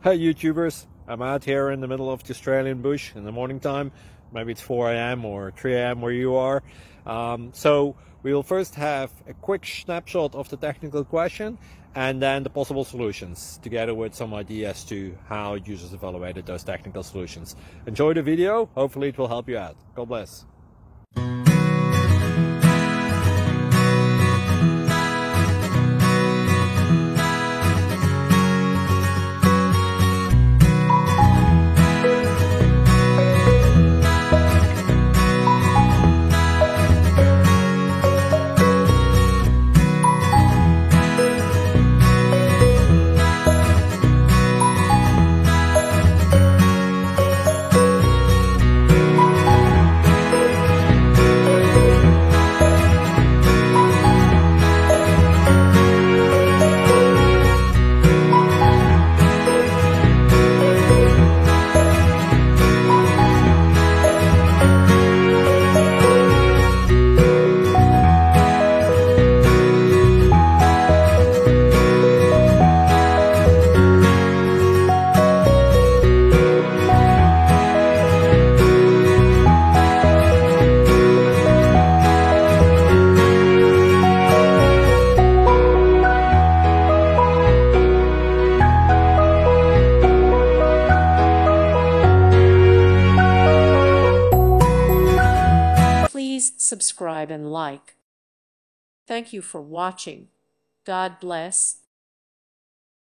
Hey YouTubers, I'm out here in the middle of the Australian bush in the morning time. Maybe it's 4 a.m. or 3 a.m. where you are. So we'll first have a quick snapshot of the technical question and then the possible solutions, together with some ideas to how users evaluated those technical solutions. Enjoy the video, hopefully it will help you out. God bless. Please subscribe and like. Thank you for watching. God bless.